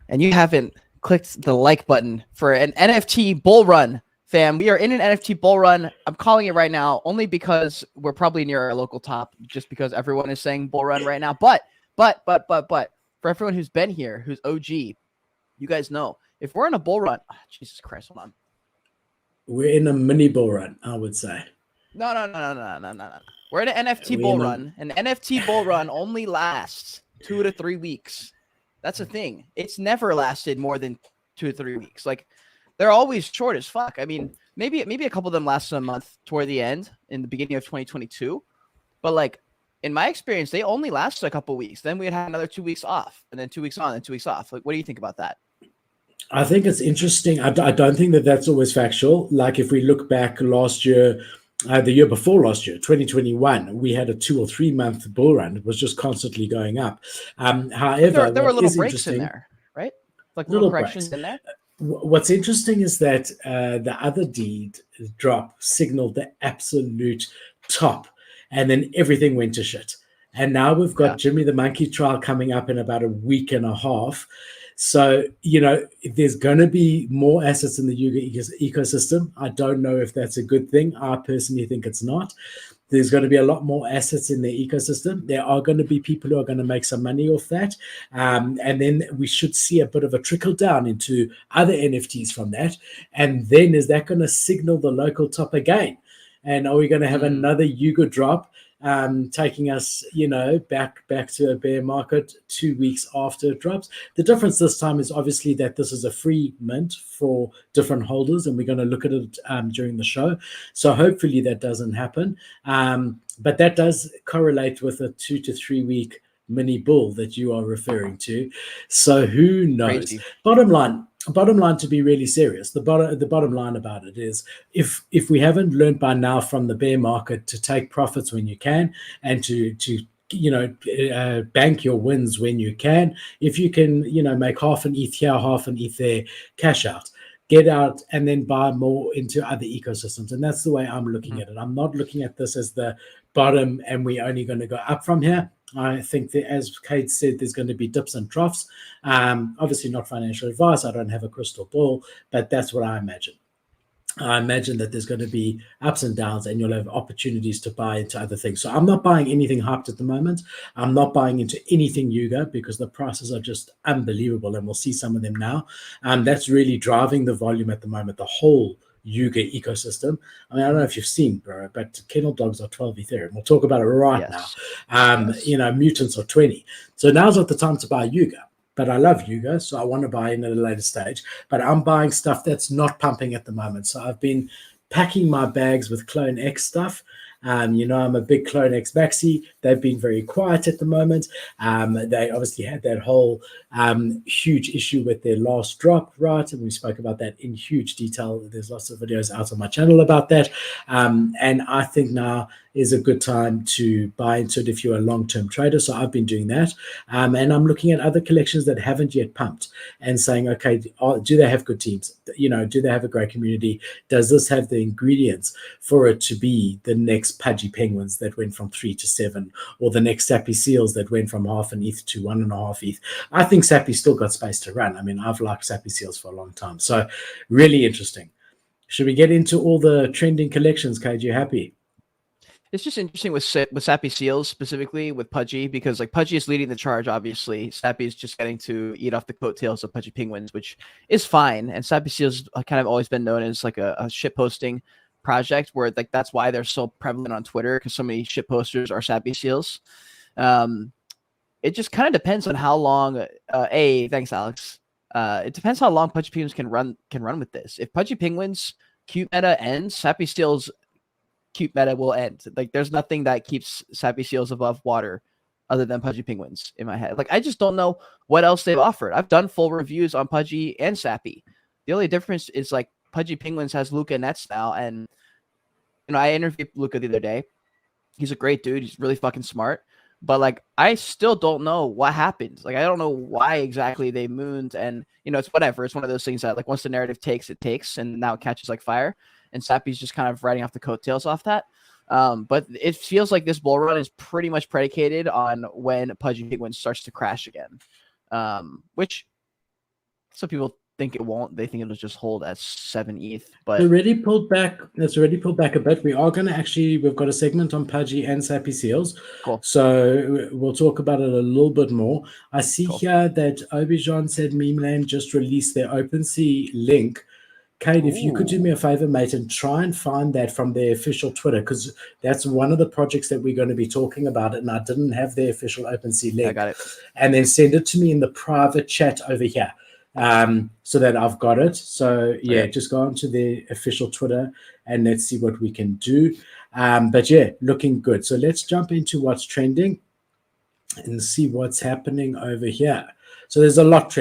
and you haven't clicked the like button for an NFT bull run, fam. We are in an NFT bull run. I'm calling it right now only because we're probably near our local top, just because everyone is saying bull run right now. But for everyone who's been here, who's OG, you guys know if we're in a bull run, Jesus Christ, hold on. We're in a mini bull run, I would say. No. We're in an NFT We're bull in a run. An NFT bull run only lasts 2 to 3 weeks. That's the thing. It's never lasted more than 2 to 3 weeks. Like, they're always short as fuck. I mean, maybe a couple of them lasted a month toward the end in the beginning of 2022, but like in my experience, they only lasted a couple of weeks. Then we had another 2 weeks off, and then 2 weeks on, and 2 weeks off. Like, what do you think about that? I think it's interesting. I don't think that that's always factual. Like if we look back last year, the year before last year, 2021, we had a 2 or 3 month bull run. It was just constantly going up. But However, there were what little is breaks in interesting, there, right? Like little little corrections breaks. in there. What's interesting is that the other deed drop signaled the absolute top, and then everything went to shit. And now we've got Yeah. Jimmy the Monkey trial coming up in about a week and a half. So, there's going to be more assets in the Yuga ecosystem. I don't know if that's a good thing. I personally think it's not. There's going to be a lot more assets in the ecosystem. There are going to be people who are going to make some money off that. And then we should see a bit of a trickle down into other NFTs from that. And then is that going to signal the local top again? And are we going to have another Yuga drop taking us, back to a bear market 2 weeks after it drops? The difference this time is obviously that this is a free mint for different holders, and we're going to look at it during the show. So hopefully that doesn't happen. But that does correlate with a 2 to 3 week mini bull that you are referring to. So who knows? Crazy. Bottom line, to be really serious, the bottom line about it is, if we haven't learned by now from the bear market to take profits when you can, and to bank your wins when you can. If you can, make half an ETH here, half an ETH there, cash out, get out, and then buy more into other ecosystems. And that's the way I'm looking at it. I'm not looking at this as the bottom and we're only going to go up from here. I think that, as Kate said, there's going to be dips and troughs. Obviously not financial advice. I don't have a crystal ball, but that's what I imagine. I imagine that there's going to be ups and downs, and you'll have opportunities to buy into other things. So I'm not buying anything hyped at the moment. I'm not buying into anything Yuga because the prices are just unbelievable, and we'll see some of them now. That's really driving the volume at the moment, the whole Yuga ecosystem. I mean, I don't know if you've seen, bro, but kennel dogs are 12 Ethereum. We'll talk about it right now. Yes. Yes. Mutants are 20. So now's not the time to buy Yuga. But I love Yuga, so I want to buy in at a later stage. But I'm buying stuff that's not pumping at the moment. So I've been packing my bags with Clone X stuff. I'm a big Clone X maxi. They've been very quiet at the moment. They obviously had that whole huge issue with their last drop, right? And we spoke about that in huge detail. There's lots of videos out on my channel about that. And I think now is a good time to buy into it if you're a long-term trader. So I've been doing that. And I'm looking at other collections that haven't yet pumped and saying, okay, do they have good teams? Do they have a great community? Does this have the ingredients for it to be the next Pudgy Penguins that went from 3 to 7, or the next Sappy Seals that went from half an ETH to 1.5 ETH? I think Sappy's still got space to run. I mean, I've liked Sappy Seals for a long time. So really interesting. Should we get into all the trending collections, KJ? You happy? It's just interesting with Sappy Seals, specifically with Pudgy, because like Pudgy is leading the charge. Obviously, Sappy is just getting to eat off the coattails of Pudgy Penguins, which is fine. And Sappy Seals kind of always been known as like a shit posting project, where like that's why they're so prevalent on Twitter, because so many shit posters are Sappy Seals. It just kind of depends on how long. Thanks, Alex. It depends how long Pudgy Penguins can run with this. If Pudgy Penguins cute meta ends, Sappy Seals cute meta will end. Like, there's nothing that keeps Sappy Seals above water other than Pudgy Penguins in my head. Like, I just don't know what else they've offered. I've done full reviews on Pudgy and Sappy. The only difference is like Pudgy Penguins has Luca Nets now, and I interviewed Luca the other day. He's a great dude. He's really fucking smart. But like, I still don't know what happens. Like, I don't know why exactly they mooned, and it's whatever. It's one of those things that like once the narrative takes, it takes, and now it catches like fire. And Sappy's just kind of riding off the coattails off that. But it feels like this bull run is pretty much predicated on when Pudgy Penguins starts to crash again, which Some people think it won't. They think it'll just hold at 7 ETH. It's But already pulled back. It's already pulled back a bit. We are going to actually, we've got a segment on Pudgy and Sappy Seals. cool. So we'll talk about it a little bit more. I see Cool. here that Obijan said Memeland just released their OpenSea link. Kate, if you could do me a favor, mate, and try and find that from their official Twitter, because that's one of the projects that we're going to be talking about, and I didn't have their official OpenSea link. I got it. And then send it to me in the private chat over here, so that I've got it. So yeah, Okay. just go onto their official Twitter and let's see what we can do. But yeah, looking good. So let's jump into what's trending and see what's happening over here. So there's a lot trending.